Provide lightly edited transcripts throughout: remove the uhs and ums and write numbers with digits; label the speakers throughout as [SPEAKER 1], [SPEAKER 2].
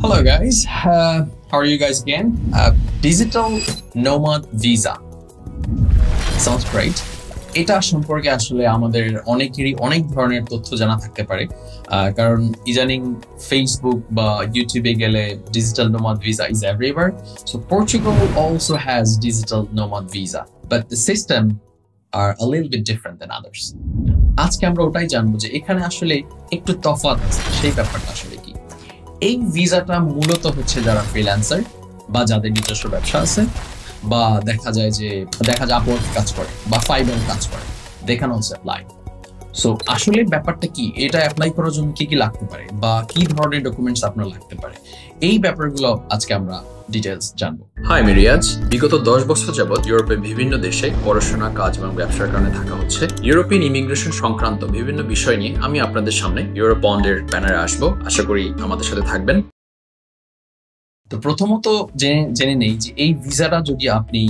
[SPEAKER 1] Hello guys, how are you guys again? Digital nomad visa sounds great. এটা সম্পর্কে আসলে আমাদের অনেকেরই অনেক ধরনের তথ্য জানা থাকতে পারে, কারণ ইদানিং ফেসবুক বা ইউটিউবে গেলে digital nomad visa is everywhere. So Portugal also has digital nomad visa, but the system are a little bit different than others. আজকে আমরা ওটাই জানবো যে এখানে আসলে একটু তফাৎ আছে, সেই ব্যাপারটা আসলে কি। এই ভিসাটা মূলত হচ্ছে যারা ফ্রিল্যান্সার বা যাদের নিজস্ব ব্যবসা আছে, বা দেখা যায় আপওয়ার্ক কাজ করে বা ফাইবার কাজ করে, they can also apply. So আসলে ব্যাপারটা কি, এটা অ্যাপ্লাই করার জন্য কি কি লাগতে পারে বা কি ধরনের ডকুমেন্টস আপনার লাগতে পারে, এই ব্যাপারগুলো আজকে আমরা ডিটেইলস জানবো।
[SPEAKER 2] হাই আমি রিয়াজ। বিগত 10 বছর যাবৎ ইউরোপের বিভিন্ন দেশে পড়াশোনা, কাজ এবং ব্যবসার কারণে থাকা হচ্ছে। ইউরোপিয়ান ইমিগ্রেশন সংক্রান্ত বিভিন্ন বিষয় নিয়ে আমি আপনাদের সামনে ইউরোপ বন্ডের ব্যানারে আসবো। আশা করি আমাদের সাথে থাকবেন।
[SPEAKER 1] তো প্রথমত জেনে নেই যে এই ভিসাটা যদি আপনি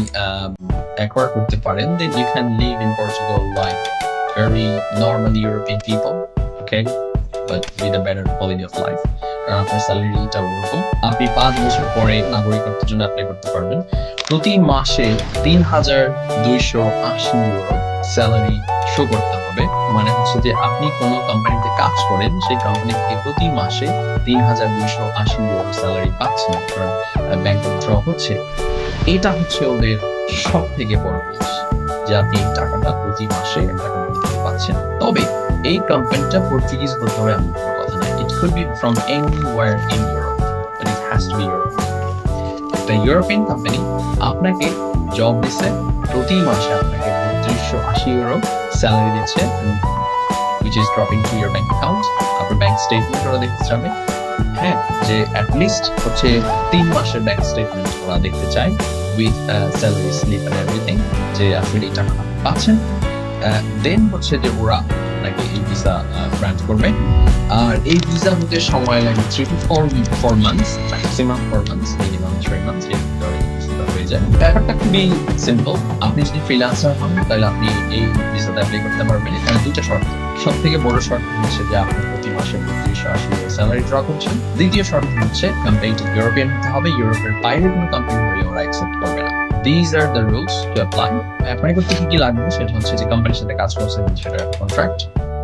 [SPEAKER 1] অ্যাকোয়ার করতে পারেন, then you can live in Portugal like very normal European people, okay, but with a better quality of life. আপনার স্যালারিটা ওরকম। আপনি 5 বছর পরে নাগরিকত্বের জন্য অ্যাপ্লাই করতে পারবেন। প্রতি মাসে 3,280 ইউরো স্যালারি শো করতে হবে। মানে হচ্ছে যে আপনি কোনো কোম্পানিতে কাজ করেন, সেই কোম্পানি থেকে প্রতি মাসে 3,280 ইউরো স্যালারি পাচ্ছেন, কারণ ব্যাংকে ড্র হচ্ছে। এটা হচ্ছে ওদের সব থেকে বড় জিনিস, যে আপনি এই টাকাটা প্রতি মাসে একটা কোম্পানি থেকে পাচ্ছেন। তবে এই কোম্পানিটা পর্তুগিজ হতে হবে এমন কোনো কথা নাই। It could be from anywhere in Europe, but it has to be Europe. একটা ইউরোপিয়ান কোম্পানি আপনাকে জব দিচ্ছে, প্রতি মাসে আপনাকে 380 ইউরো স্যালারি দিচ্ছে, which is dropping to your bank account. আপনার ব্যাংক স্টেটমেন্ট ওরা দেখতে চাবে, হ্যাঁ, যে অ্যাটলিস্ট হচ্ছে 3 মাসের ব্যাংক স্টেটমেন্ট ওরা দেখতে চায় with salary slip and everything, যে আসলে এই টাকাটা পাচ্ছেন। দেন হচ্ছে যে ওরা আপনাকে এই ভিসা গ্রান্ট করবে। আর এই ভিসা হতে সময় লাগে 3 to 4 months, maximum 4 months, minimum 3 months এর ভিতরে হয়ে যায়। ব্যাপারটা খুবই সিম্পল। আপনি যদি ফ্রিল্যান্সার হন তাহলে আপনি এই ভিসাতে অ্যাপ্লাই করতে পারবেন। এখানে দুইটা শর্ত। সব থেকে বড় শর্ত হচ্ছে যে আপনি প্রতি মাসে 380 স্যালারি ড্র করছেন। দ্বিতীয় শর্ত হচ্ছে কোম্পানিটি ইউরোপিয়ান হতে হবে। ইউরোপের বাইরে কোনো কোম্পানি হলে ওরা অ্যাকসেপ্ট করবে না। These are the rules to apply. Apply করতে কি লাগবে সেটা হচ্ছে যে কোম্পানির সাথে কাজ করছেন সেটা contract,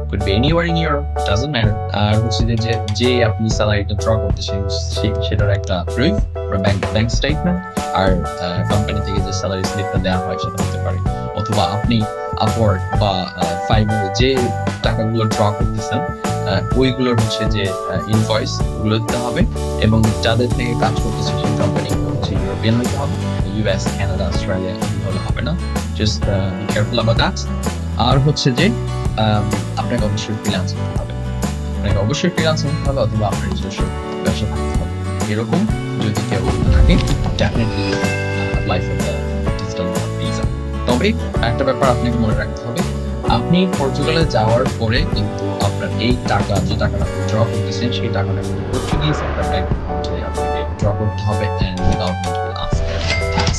[SPEAKER 1] could be anywhere in Europe, doesn't matter. আর হচ্ছে যে আপনি স্যালারিটা ড্র করতেছেন সেটার একটা প্রুফ বা ব্যাংক স্টেটমেন্ট, আর কোম্পানি থেকে যে স্যালারি স্লিপটা দেওয়া হয় সেটা হতে পারে, অথবা আপনি আপওয়ার্ক বা ফাইবারে যে টাকাগুলো ড্র করতেছেন ওইগুলোর হচ্ছে যে ইনভয়েস ওগুলো দিতে হবে। এবং যাদের থেকে কাজ করতেছে সেই কোম্পানি হচ্ছে ইউরোপিয়ান হতে হবে, ইউএস, কানাডা, অস্ট্রেলিয়া হলে হবে না। Just be careful about that. আর হচ্ছে যে আপনাকে অবশ্যই ফ্রিল্যান্স করতে হবে, অথবা আপনার নিজস্ব ব্যবসা থাকতে হবে। এরকম যদি কেউ থাকে, definitely apply for the digital visa. তবে একটা ব্যাপার আপনাকে মনে রাখতে হবে, আপনি পর্তুগালে যাওয়ার পরে কিন্তু আপনার এই টাকা, যে টাকাটা আপনি ড্র করতেছেন, সেই টাকাটা পর্তুগিজ একটা ব্যাংক অ্যাকাউন্টে আপনাকে ড্র করতে হবে, and the government will ask tax.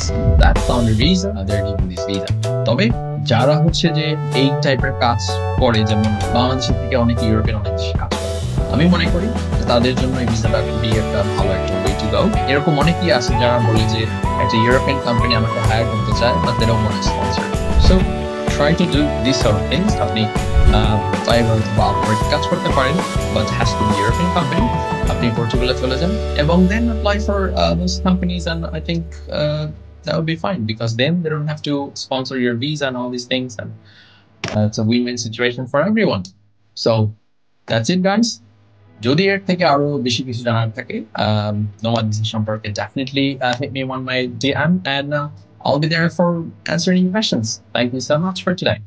[SPEAKER 1] That's the only reason they're giving this visa. তবে যারা হচ্ছে যে এই টাইপের কাজ করে, যেমন বাংলাদেশের থেকে অনেকে ইউরোপিয়ান অনেক দেশে কাজ করে, আমি মনে করি তাদের জন্য এই ভিসাটা খুবই একটা ভালো একটা ওয়ে টু গো। এরকম অনেকেই আছে যারা বলে যে একটা ইউরোপিয়ান কোম্পানি আমাকে হায়ার করতে চায়, but they don't want to sponsor. So try to do this sort of things. আপনি ফাইবার বা আপওয়ার্কে কাজ করতে পারেন, but has to be European company. আপনি পর্তুগালে চলে যান এবং then apply for those companies, and I think that would be fine, because then they don't have to sponsor your visa and all these things, and it's a win-win situation for everyone. So that's it guys. যদি এর থেকে আরো বেশি কিছু জানার থাকে nomad visa সম্পর্কে, definitely hit me on my DM, and I'll be there for answering questions. Thank you so much for today.